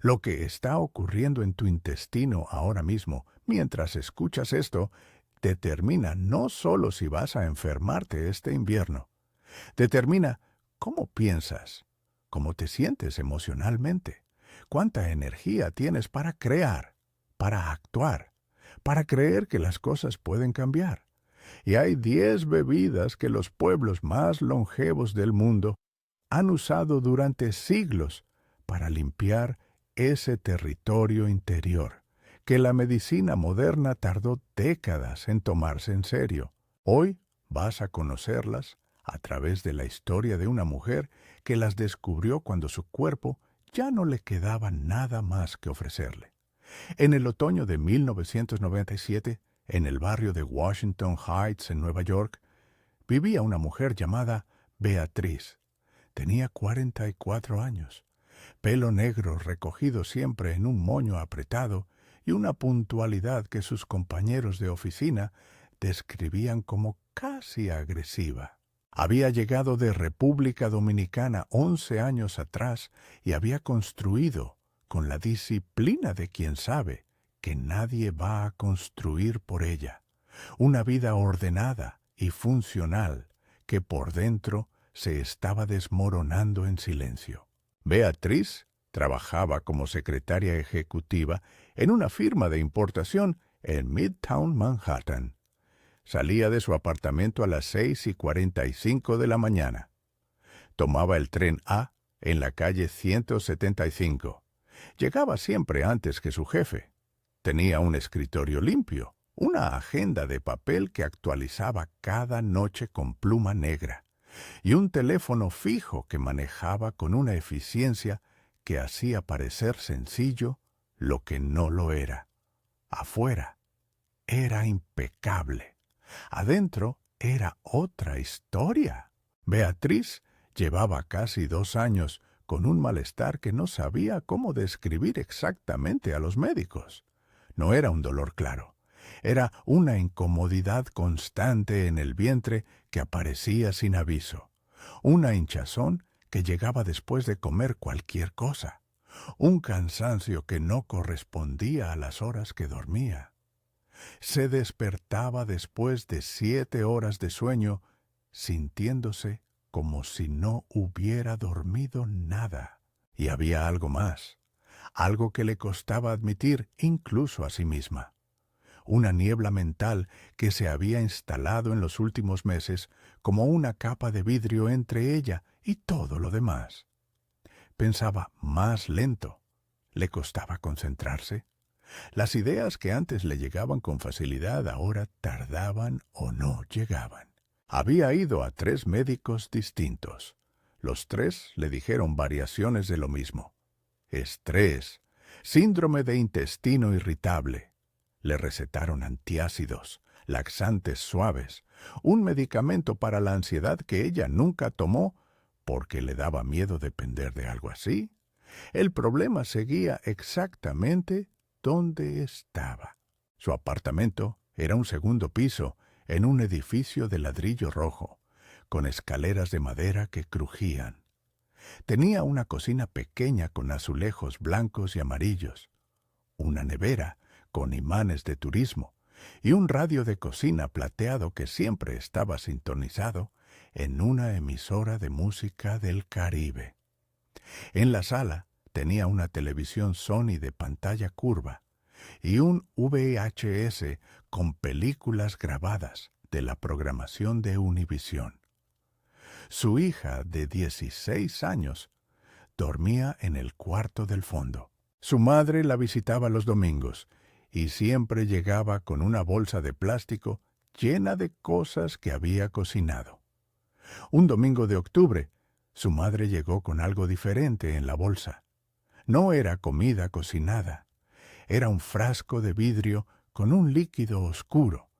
Lo que está ocurriendo en tu intestino ahora mismo, mientras escuchas esto, determina no solo si vas a enfermarte este invierno, determina cómo piensas, cómo te sientes emocionalmente, cuánta energía tienes para crear, para actuar, para creer que las cosas pueden cambiar. Y hay 10 bebidas que los pueblos más longevos del mundo han usado durante siglos para limpiar ese territorio interior, que la medicina moderna tardó décadas en tomarse en serio. Hoy vas a conocerlas a través de la historia de una mujer que las descubrió cuando su cuerpo ya no le quedaba nada más que ofrecerle. En el otoño de 1997, en el barrio de Washington Heights, en Nueva York, vivía una mujer llamada Beatriz. Tenía 44 años, pelo negro recogido siempre en un moño apretado y una puntualidad que sus compañeros de oficina describían como casi agresiva. Había llegado de República Dominicana 11 años atrás y había construido, con la disciplina de quien sabe que nadie va a construir por ella, una vida ordenada y funcional que por dentro se estaba desmoronando en silencio. Beatriz trabajaba como secretaria ejecutiva en una firma de importación en Midtown Manhattan. Salía de su apartamento a las 6:45 de la mañana. Tomaba el tren A en la calle 175. Llegaba siempre antes que su jefe. Tenía un escritorio limpio, una agenda de papel que actualizaba cada noche con pluma negra, y un teléfono fijo que manejaba con una eficiencia que hacía parecer sencillo lo que no lo era. Afuera era impecable. Adentro era otra historia. Beatriz llevaba casi 2 años con un malestar que no sabía cómo describir exactamente a los médicos. No era un dolor claro. Era una incomodidad constante en el vientre que aparecía sin aviso. Una hinchazón que llegaba después de comer cualquier cosa. Un cansancio que no correspondía a las horas que dormía. Se despertaba después de 7 horas de sueño, sintiéndose como si no hubiera dormido nada. Y había algo más, algo que le costaba admitir incluso a sí misma. Una niebla mental que se había instalado en los últimos meses como una capa de vidrio entre ella y todo lo demás. Pensaba más lento. Le costaba concentrarse. Las ideas que antes le llegaban con facilidad ahora tardaban o no llegaban. Había ido a 3 médicos distintos. Los 3 le dijeron variaciones de lo mismo. Estrés, síndrome de intestino irritable. Le recetaron antiácidos, laxantes suaves, un medicamento para la ansiedad que ella nunca tomó porque le daba miedo depender de algo así. El problema seguía exactamente donde estaba. Su apartamento era un segundo piso en un edificio de ladrillo rojo, con escaleras de madera que crujían. Tenía una cocina pequeña con azulejos blancos y amarillos, una nevera con imanes de turismo y un radio de cocina plateado que siempre estaba sintonizado en una emisora de música del Caribe. En la sala tenía una televisión Sony de pantalla curva y un VHS con películas grabadas de la programación de Univisión. Su hija de 16 años dormía en el cuarto del fondo. Su madre la visitaba los domingos y siempre llegaba con una bolsa de plástico llena de cosas que había cocinado. Un domingo de octubre, su madre llegó con algo diferente en la bolsa. No era comida cocinada. Era un frasco de vidrio con un líquido oscuro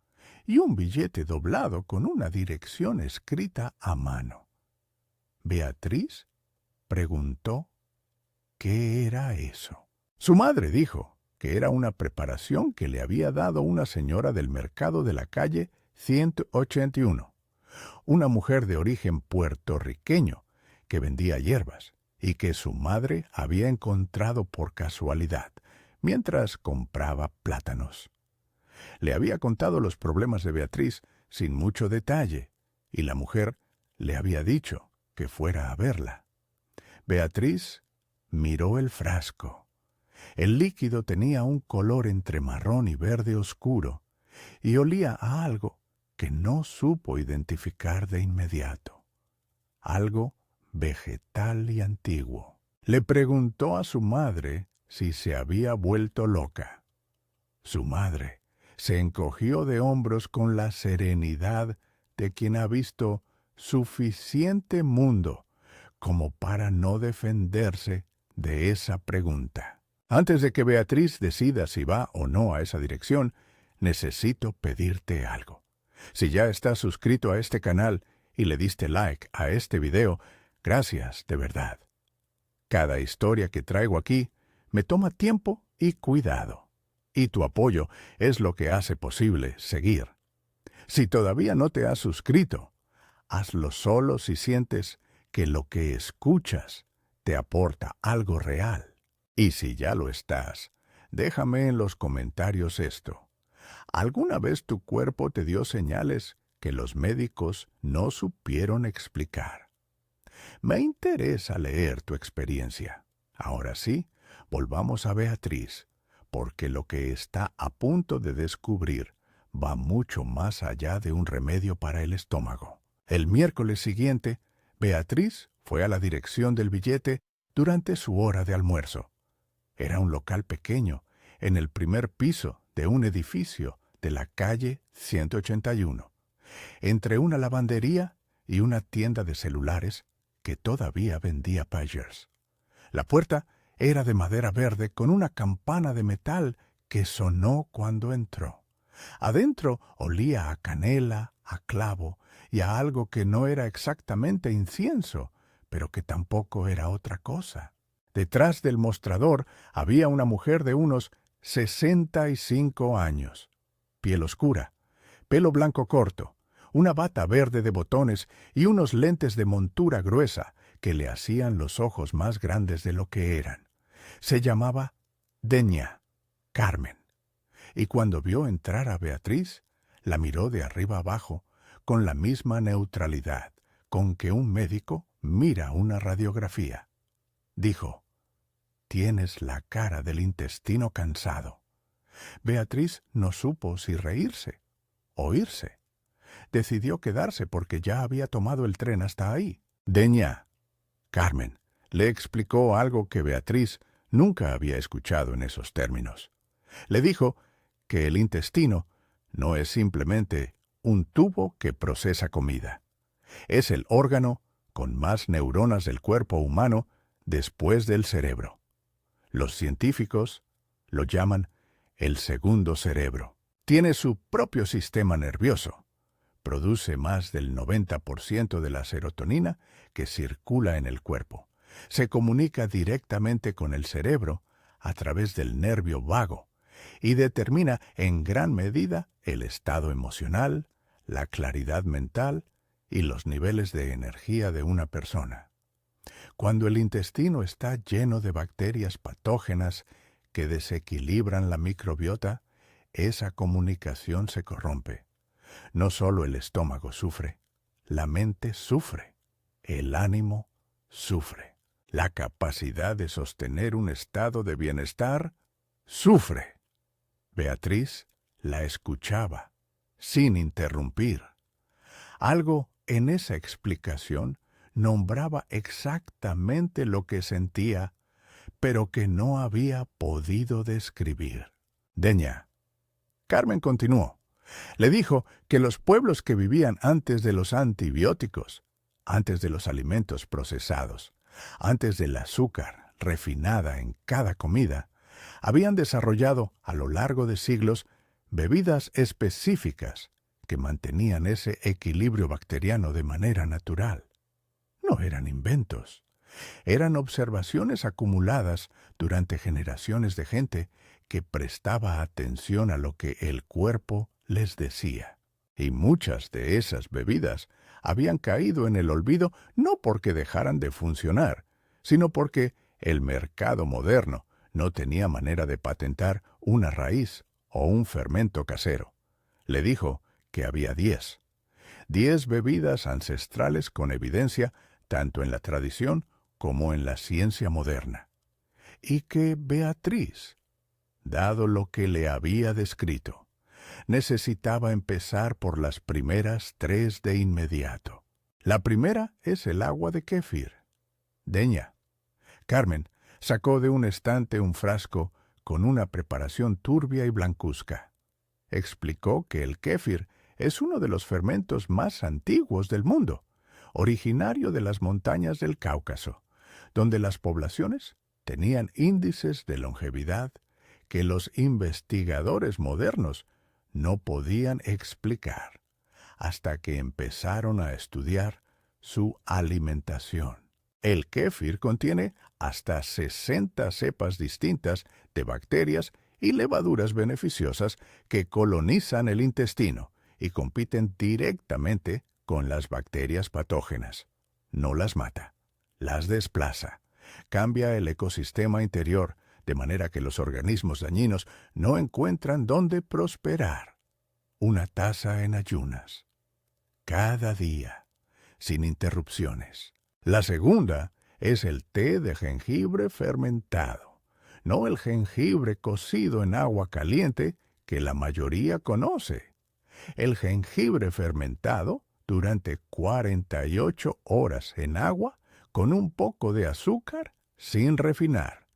y un billete doblado con una dirección escrita a mano. Beatriz preguntó qué era eso. Su madre dijo que era una preparación que le había dado una señora del mercado de la calle 181, una mujer de origen puertorriqueño que vendía hierbas y que su madre había encontrado por casualidad mientras compraba plátanos. Le había contado los problemas de Beatriz sin mucho detalle, y la mujer le había dicho que fuera a verla. Beatriz miró el frasco. El líquido tenía un color entre marrón y verde oscuro, y olía a algo que no supo identificar de inmediato. Algo vegetal y antiguo. Le preguntó a su madre si se había vuelto loca. Su madre se encogió de hombros con la serenidad de quien ha visto suficiente mundo como para no defenderse de esa pregunta. Antes de que Beatriz decida si va o no a esa dirección, necesito pedirte algo. Si ya estás suscrito a este canal y le diste like a este video, gracias de verdad. Cada historia que traigo aquí me toma tiempo y cuidado, y tu apoyo es lo que hace posible seguir. Si todavía no te has suscrito, hazlo solo si sientes que lo que escuchas te aporta algo real. Y si ya lo estás, déjame en los comentarios esto. ¿Alguna vez tu cuerpo te dio señales que los médicos no supieron explicar? Me interesa leer tu experiencia. Ahora sí, volvamos a Beatriz, porque lo que está a punto de descubrir va mucho más allá de un remedio para el estómago. El miércoles siguiente, Beatriz fue a la dirección del billete durante su hora de almuerzo. Era un local pequeño, en el primer piso de un edificio de la calle 181, entre una lavandería y una tienda de celulares que todavía vendía pagers. La puerta era de madera verde con una campana de metal que sonó cuando entró. Adentro olía a canela, a clavo y a algo que no era exactamente incienso, pero que tampoco era otra cosa. Detrás del mostrador había una mujer de unos 65 años, piel oscura, pelo blanco corto, una bata verde de botones y unos lentes de montura gruesa que le hacían los ojos más grandes de lo que eran. Se llamaba Denia Carmen, y cuando vio entrar a Beatriz, la miró de arriba abajo con la misma neutralidad con que un médico mira una radiografía. Dijo: «Tienes la cara del intestino cansado». Beatriz no supo si reírse o irse. Decidió quedarse porque ya había tomado el tren hasta ahí. Denia Carmen le explicó algo que Beatriz nunca había escuchado en esos términos. Le dijo que el intestino no es simplemente un tubo que procesa comida. Es el órgano con más neuronas del cuerpo humano después del cerebro. Los científicos lo llaman el segundo cerebro. Tiene su propio sistema nervioso. Produce más del 90% de la serotonina que circula en el cuerpo. Se comunica directamente con el cerebro a través del nervio vago y determina en gran medida el estado emocional, la claridad mental y los niveles de energía de una persona. Cuando el intestino está lleno de bacterias patógenas que desequilibran la microbiota, esa comunicación se corrompe. No solo el estómago sufre, la mente sufre, el ánimo sufre. La capacidad de sostener un estado de bienestar sufre. Beatriz la escuchaba, sin interrumpir. Algo en esa explicación nombraba exactamente lo que sentía, pero que no había podido describir. Denia Carmen continuó. Le dijo que los pueblos que vivían antes de los antibióticos, antes de los alimentos procesados, antes del azúcar refinada en cada comida, habían desarrollado a lo largo de siglos bebidas específicas que mantenían ese equilibrio bacteriano de manera natural. No eran inventos, eran observaciones acumuladas durante generaciones de gente que prestaba atención a lo que el cuerpo les decía. Y muchas de esas bebidas habían caído en el olvido no porque dejaran de funcionar, sino porque el mercado moderno no tenía manera de patentar una raíz o un fermento casero. Le dijo que había 10 bebidas ancestrales con evidencia tanto en la tradición como en la ciencia moderna. Y que Beatriz, dado lo que le había descrito, necesitaba empezar por las primeras 3 de inmediato. La primera es el agua de kéfir. Deña. Carmen sacó de un estante un frasco con una preparación turbia y blancuzca. Explicó que el kéfir es uno de los fermentos más antiguos del mundo, originario de las montañas del Cáucaso, donde las poblaciones tenían índices de longevidad que los investigadores modernos no podían explicar hasta que empezaron a estudiar su alimentación. El kéfir contiene hasta 60 cepas distintas de bacterias y levaduras beneficiosas que colonizan el intestino y compiten directamente con las bacterias patógenas. No las mata, las desplaza, cambia el ecosistema interior, de manera que los organismos dañinos no encuentran dónde prosperar. Una taza en ayunas, cada día, sin interrupciones. La segunda es el té de jengibre fermentado, no el jengibre cocido en agua caliente que la mayoría conoce. El jengibre fermentado durante 48 horas en agua con un poco de azúcar sin refinar,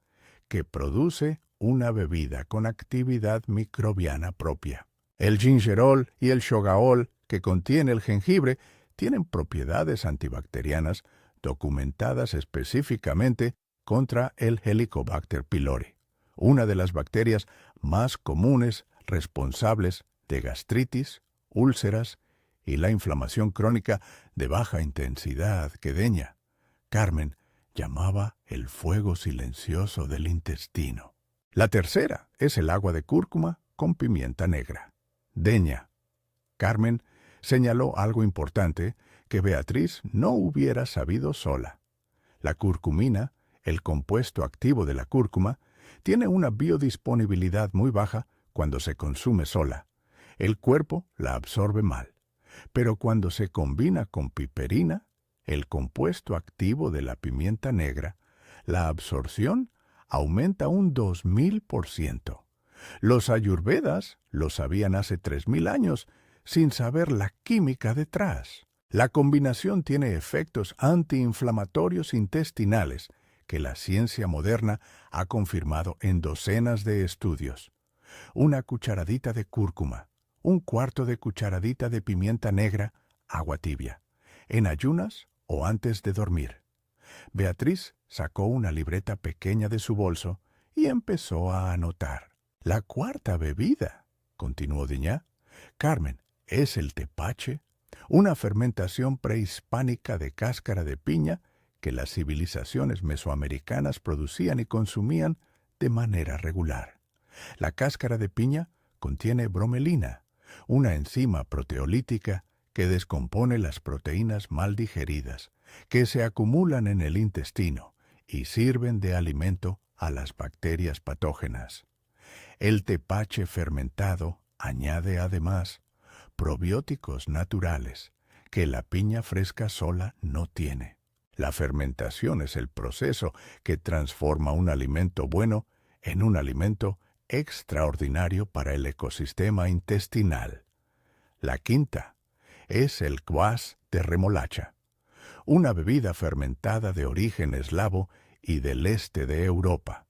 que produce una bebida con actividad microbiana propia. El gingerol y el shogaol que contiene el jengibre tienen propiedades antibacterianas documentadas específicamente contra el Helicobacter pylori, una de las bacterias más comunes responsables de gastritis, úlceras y la inflamación crónica de baja intensidad que Deña, Carmen, llamaba el fuego silencioso del intestino. La tercera es el agua de cúrcuma con pimienta negra. Deña, Carmen, señaló algo importante que Beatriz no hubiera sabido sola. La curcumina, el compuesto activo de la cúrcuma, tiene una biodisponibilidad muy baja cuando se consume sola. El cuerpo la absorbe mal, pero cuando se combina con piperina, el compuesto activo de la pimienta negra, la absorción aumenta un 2000%. Los ayurvedas lo sabían hace 3000 años, sin saber la química detrás. La combinación tiene efectos antiinflamatorios intestinales que la ciencia moderna ha confirmado en docenas de estudios. Una cucharadita de cúrcuma, un cuarto de cucharadita de pimienta negra, agua tibia, en ayunas o antes de dormir. Beatriz sacó una libreta pequeña de su bolso y empezó a anotar. La cuarta bebida, continuó Deña, Carmen, es el tepache, una fermentación prehispánica de cáscara de piña que las civilizaciones mesoamericanas producían y consumían de manera regular. La cáscara de piña contiene bromelina, una enzima proteolítica que descompone las proteínas mal digeridas, que se acumulan en el intestino y sirven de alimento a las bacterias patógenas. El tepache fermentado añade además probióticos naturales que la piña fresca sola no tiene. La fermentación es el proceso que transforma un alimento bueno en un alimento extraordinario para el ecosistema intestinal. La quinta es el kvass de remolacha, una bebida fermentada de origen eslavo y del este de Europa,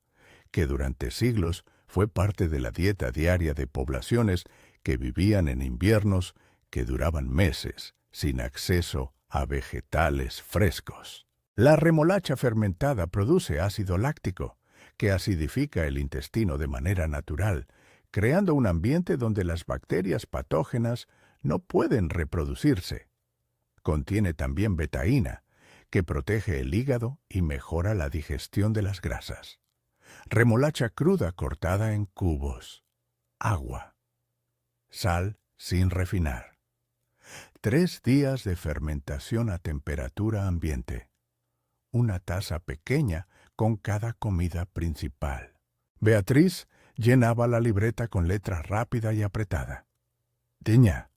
que durante siglos fue parte de la dieta diaria de poblaciones que vivían en inviernos que duraban meses sin acceso a vegetales frescos. La remolacha fermentada produce ácido láctico, que acidifica el intestino de manera natural, creando un ambiente donde las bacterias patógenas no pueden reproducirse. Contiene también betaína, que protege el hígado y mejora la digestión de las grasas. Remolacha cruda cortada en cubos. Agua. Sal sin refinar. 3 días de fermentación a temperatura ambiente. una taza pequeña con cada comida principal. Beatriz llenaba la libreta con letra rápida y apretada. Deña.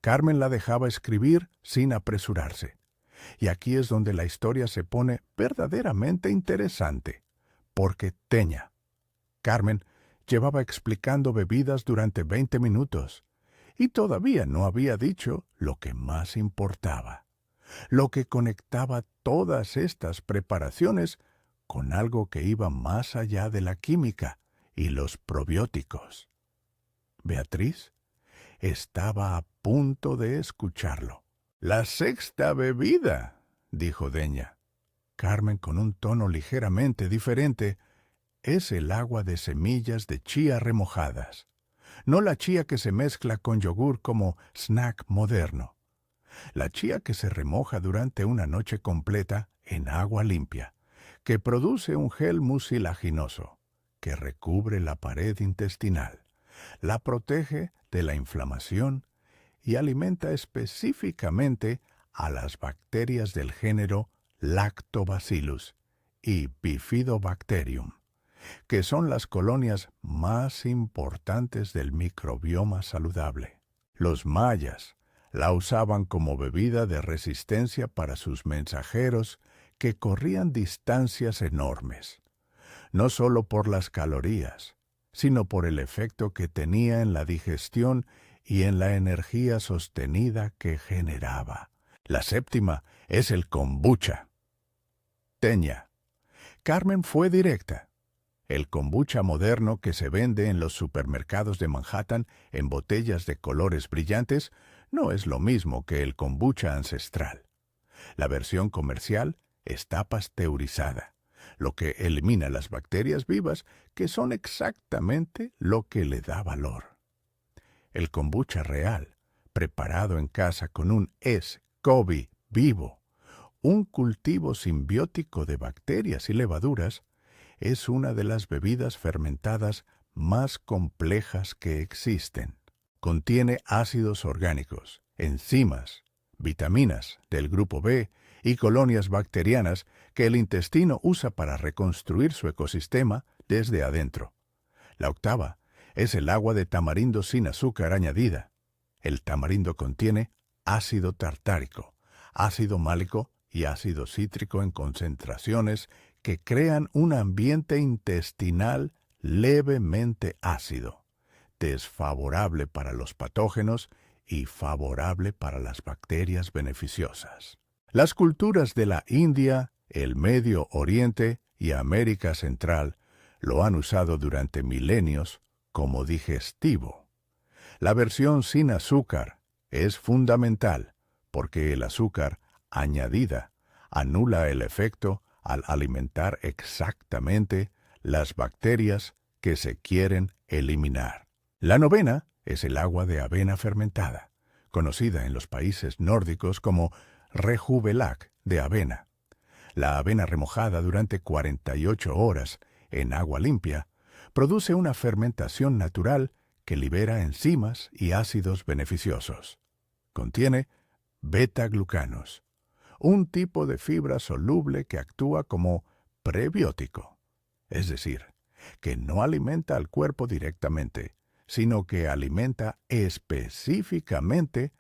Carmen la dejaba escribir sin apresurarse. Y aquí es donde la historia se pone verdaderamente interesante, porque Teña, Carmen, llevaba explicando bebidas durante 20 minutos, y todavía no había dicho lo que más importaba, lo que conectaba todas estas preparaciones con algo que iba más allá de la química y los probióticos. Beatriz estaba a punto de escucharlo. «La sexta bebida», dijo Deña. Carmen, con un tono ligeramente diferente, «es el agua de semillas de chía remojadas. No la chía que se mezcla con yogur como snack moderno. La chía que se remoja durante una noche completa en agua limpia, que produce un gel mucilaginoso, que recubre la pared intestinal, la protege de la inflamación y alimenta específicamente a las bacterias del género Lactobacillus y Bifidobacterium, que son las colonias más importantes del microbioma saludable. Los mayas la usaban como bebida de resistencia para sus mensajeros que corrían distancias enormes, no solo por las calorías, sino por el efecto que tenía en la digestión y en la energía sostenida que generaba. La séptima es el kombucha. Teña. Carmen fue directa. El kombucha moderno que se vende en los supermercados de Manhattan en botellas de colores brillantes no es lo mismo que el kombucha ancestral. La versión comercial está pasteurizada, lo que elimina las bacterias vivas que son exactamente lo que le da valor. El kombucha real, preparado en casa con un SCOBY vivo, un cultivo simbiótico de bacterias y levaduras, es una de las bebidas fermentadas más complejas que existen. Contiene ácidos orgánicos, enzimas, vitaminas del grupo B y colonias bacterianas que el intestino usa para reconstruir su ecosistema desde adentro. La octava es el agua de tamarindo sin azúcar añadida. El tamarindo contiene ácido tartárico, ácido málico y ácido cítrico en concentraciones que crean un ambiente intestinal levemente ácido, desfavorable para los patógenos y favorable para las bacterias beneficiosas. Las culturas de la India, el Medio Oriente y América Central lo han usado durante milenios como digestivo. La versión sin azúcar es fundamental porque el azúcar añadida anula el efecto al alimentar exactamente las bacterias que se quieren eliminar. La novena es el agua de avena fermentada, conocida en los países nórdicos como Rejuvelac de avena. La avena remojada durante 48 horas en agua limpia produce una fermentación natural que libera enzimas y ácidos beneficiosos. Contiene beta-glucanos, un tipo de fibra soluble que actúa como prebiótico, es decir, que no alimenta al cuerpo directamente, sino que alimenta específicamente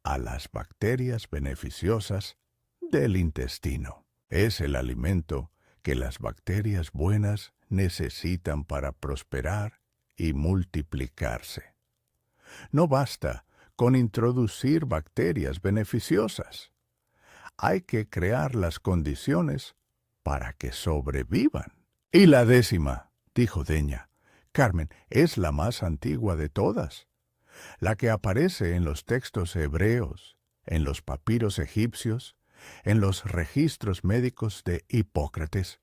a las bacterias beneficiosas del intestino. Es el alimento que las bacterias buenas necesitan para prosperar y multiplicarse. No basta con introducir bacterias beneficiosas. Hay que crear las condiciones para que sobrevivan. Y la décima, dijo Deña, Carmen, es la más antigua de todas, la que aparece en los textos hebreos, en los papiros egipcios, en los registros médicos de Hipócrates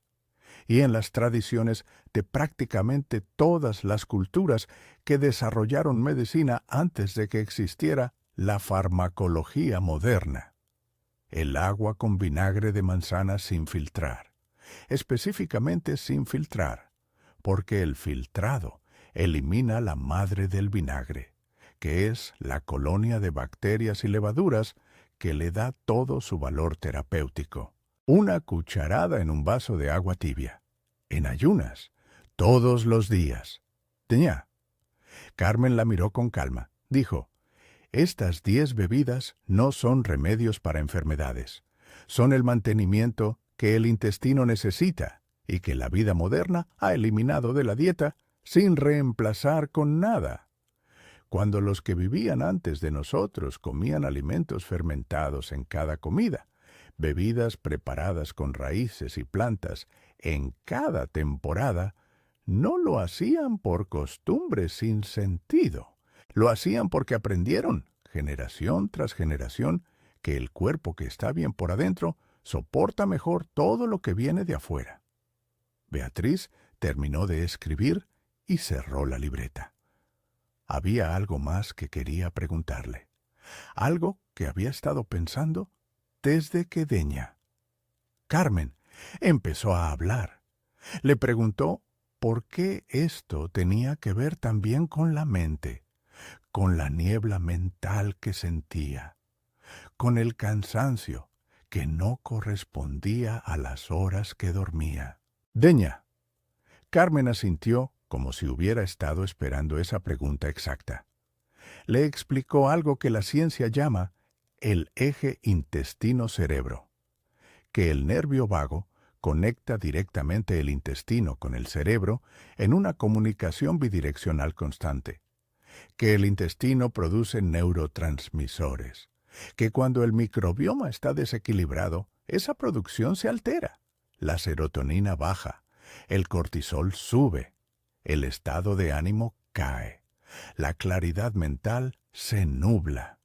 y en las tradiciones de prácticamente todas las culturas que desarrollaron medicina antes de que existiera la farmacología moderna. El agua con vinagre de manzana sin filtrar, específicamente sin filtrar, porque el filtrado elimina la madre del vinagre, que es la colonia de bacterias y levaduras que le da todo su valor terapéutico. Una cucharada en un vaso de agua tibia. En ayunas. Todos los días. Deñá. Carmen la miró con calma. Dijo, estas 10 bebidas no son remedios para enfermedades. Son el mantenimiento que el intestino necesita y que la vida moderna ha eliminado de la dieta sin reemplazar con nada. Cuando los que vivían antes de nosotros comían alimentos fermentados en cada comida, bebidas preparadas con raíces y plantas en cada temporada, no lo hacían por costumbre sin sentido. Lo hacían porque aprendieron, generación tras generación, que el cuerpo que está bien por adentro soporta mejor todo lo que viene de afuera. Beatriz terminó de escribir y cerró la libreta. Había algo más que quería preguntarle. Algo que había estado pensando desde que Deña. Carmen empezó a hablar. Le preguntó por qué esto tenía que ver también con la mente, con la niebla mental que sentía, con el cansancio que no correspondía a las horas que dormía. Deña. Carmen asintió como si hubiera estado esperando esa pregunta exacta. Le explicó algo que la ciencia llama el eje intestino-cerebro, que el nervio vago conecta directamente el intestino con el cerebro en una comunicación bidireccional constante, que el intestino produce neurotransmisores, que cuando el microbioma está desequilibrado, esa producción se altera, la serotonina baja, el cortisol sube, el estado de ánimo cae, la claridad mental se nubla.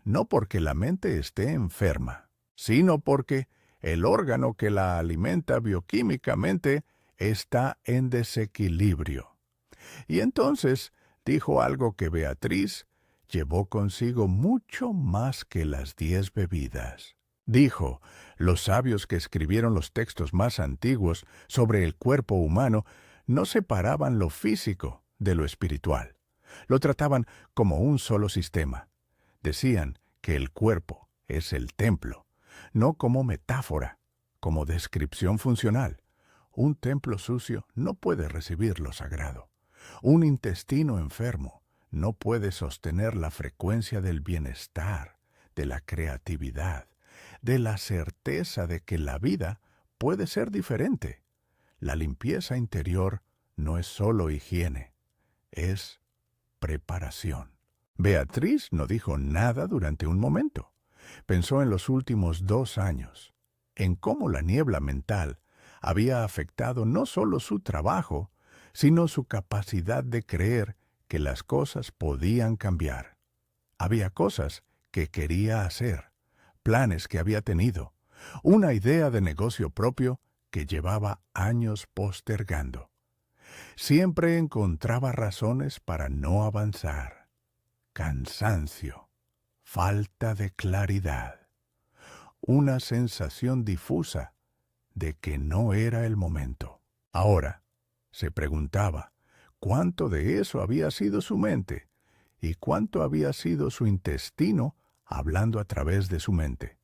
No porque la mente esté enferma, sino porque el órgano que la alimenta bioquímicamente está en desequilibrio. Y entonces dijo algo que Beatriz llevó consigo mucho más que las 10 bebidas. Dijo, los sabios que escribieron los textos más antiguos sobre el cuerpo humano no separaban lo físico de lo espiritual. Lo trataban como un solo sistema. Decían que el cuerpo es el templo, no como metáfora, como descripción funcional. Un templo sucio no puede recibir lo sagrado. Un intestino enfermo no puede sostener la frecuencia del bienestar, de la creatividad, de la certeza de que la vida puede ser diferente. La limpieza interior no es solo higiene, es preparación. Beatriz no dijo nada durante un momento. Pensó en los últimos 2 años, en cómo la niebla mental había afectado no solo su trabajo, sino su capacidad de creer que las cosas podían cambiar. Había cosas que quería hacer, planes que había tenido, una idea de negocio propio que llevaba años postergando. Siempre encontraba razones para no avanzar. Cansancio, falta de claridad, una sensación difusa de que no era el momento. Ahora, se preguntaba, ¿cuánto de eso había sido su mente y cuánto había sido su intestino hablando a través de su mente?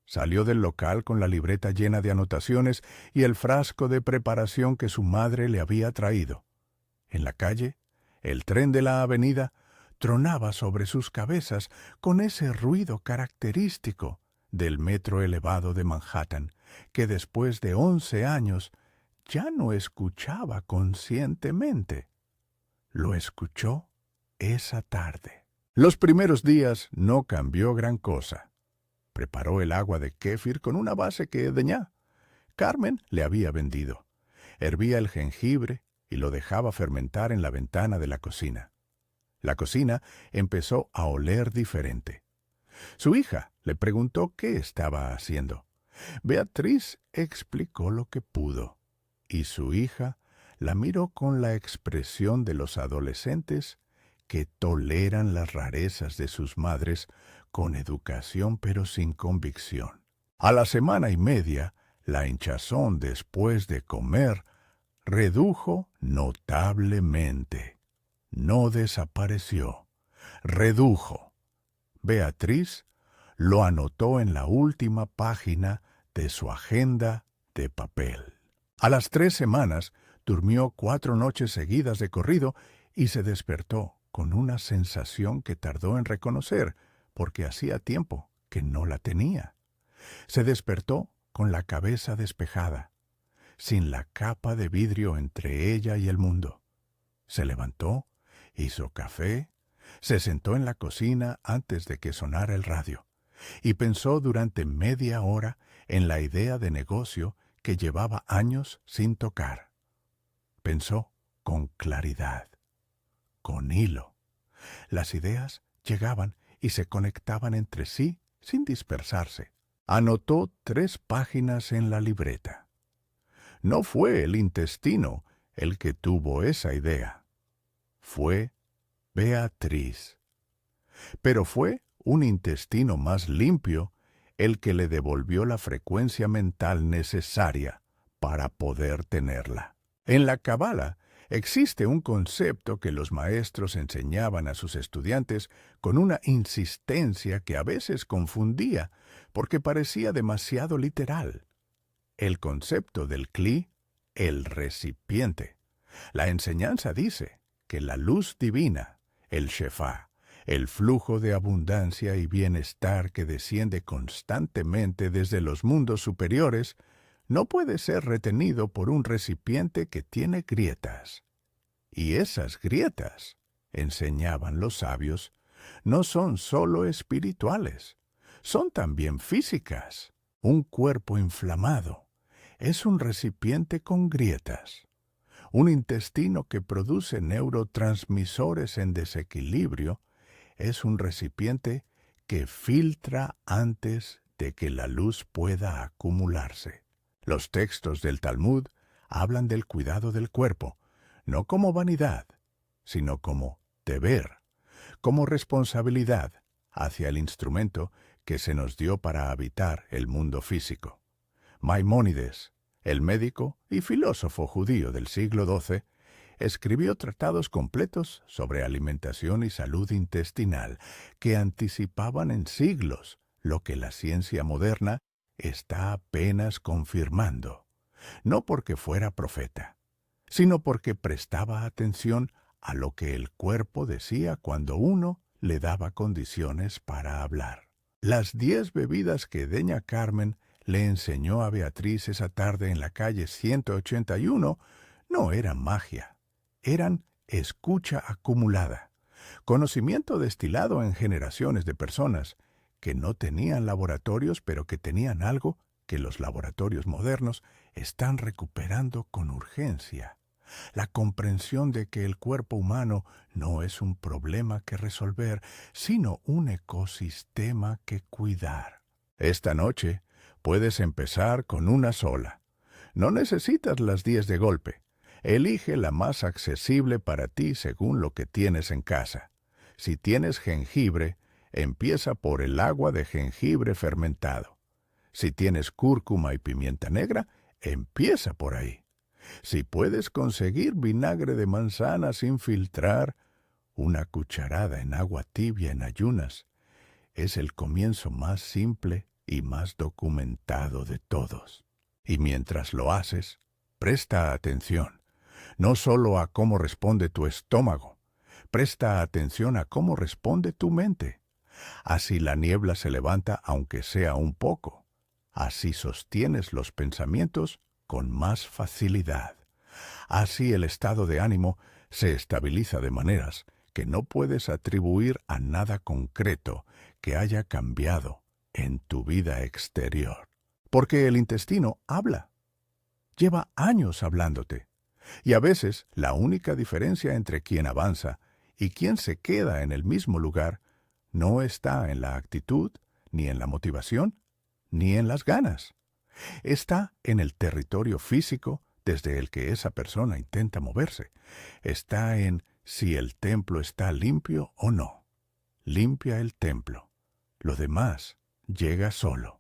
Salió del local con la libreta llena de anotaciones y el frasco de preparación que su madre le había traído. En la calle, el tren de la avenida tronaba sobre sus cabezas con ese ruido característico del metro elevado de Manhattan, que después de 11 años ya no escuchaba conscientemente. Lo escuchó esa tarde. Los primeros días no cambió gran cosa. Preparó el agua de kéfir con una base que Deñá, Carmen, le había vendido. Hervía el jengibre y lo dejaba fermentar en la ventana de la cocina. La cocina empezó a oler diferente. Su hija le preguntó qué estaba haciendo. Beatriz explicó lo que pudo, y su hija la miró con la expresión de los adolescentes que toleran las rarezas de sus madres con educación pero sin convicción. A la semana y media, la hinchazón después de comer redujo notablemente. No desapareció, redujo. Beatriz lo anotó en la última página de su agenda de papel. A las 3 semanas, durmió 4 noches seguidas de corrido y se despertó con una sensación que tardó en reconocer, porque hacía tiempo que no la tenía. Se despertó con la cabeza despejada, sin la capa de vidrio entre ella y el mundo. Se levantó, hizo café, se sentó en la cocina antes de que sonara el radio y pensó durante media hora en la idea de negocio que llevaba años sin tocar. Pensó con claridad, con hilo. Las ideas llegaban y se conectaban entre sí sin dispersarse. Anotó 3 páginas en la libreta. No fue el intestino el que tuvo esa idea. Fue Beatriz. Pero fue un intestino más limpio el que le devolvió la frecuencia mental necesaria para poder tenerla. En la Cábala existe un concepto que los maestros enseñaban a sus estudiantes con una insistencia que a veces confundía porque parecía demasiado literal. El concepto del cli, el recipiente. La enseñanza dice que la luz divina, el shefá, el flujo de abundancia y bienestar que desciende constantemente desde los mundos superiores, no puede ser retenido por un recipiente que tiene grietas. Y esas grietas, enseñaban los sabios, no son sólo espirituales, son también físicas. Un cuerpo inflamado es un recipiente con grietas. Un intestino que produce neurotransmisores en desequilibrio es un recipiente que filtra antes de que la luz pueda acumularse. Los textos del Talmud hablan del cuidado del cuerpo, no como vanidad, sino como deber, como responsabilidad hacia el instrumento que se nos dio para habitar el mundo físico. Maimónides, el médico y filósofo judío del siglo XII, escribió tratados completos sobre alimentación y salud intestinal que anticipaban en siglos lo que la ciencia moderna está apenas confirmando, no porque fuera profeta, sino porque prestaba atención a lo que el cuerpo decía cuando uno le daba condiciones para hablar. Las 10 bebidas que Doña Carmen le enseñó a Beatriz esa tarde en la calle 181 no eran magia, eran escucha acumulada, conocimiento destilado en generaciones de personas que no tenían laboratorios, pero que tenían algo que los laboratorios modernos están recuperando con urgencia: la comprensión de que el cuerpo humano no es un problema que resolver, sino un ecosistema que cuidar. Esta noche puedes empezar con una sola. No necesitas las 10 de golpe. Elige la más accesible para ti según lo que tienes en casa. Si tienes jengibre, empieza por el agua de jengibre fermentado. Si tienes cúrcuma y pimienta negra, empieza por ahí. Si puedes conseguir vinagre de manzana sin filtrar, una cucharada en agua tibia en ayunas. Es el comienzo más simple y más documentado de todos. Y mientras lo haces, presta atención, no solo a cómo responde tu estómago, presta atención a cómo responde tu mente. Así la niebla se levanta aunque sea un poco. Así sostienes los pensamientos con más facilidad. Así el estado de ánimo se estabiliza de maneras que no puedes atribuir a nada concreto que haya cambiado en tu vida exterior. Porque el intestino habla. Lleva años hablándote. Y a veces la única diferencia entre quien avanza y quien se queda en el mismo lugar no está en la actitud, ni en la motivación, ni en las ganas. Está en el territorio físico desde el que esa persona intenta moverse. Está en si el templo está limpio o no. Limpia el templo. Lo demás llega solo.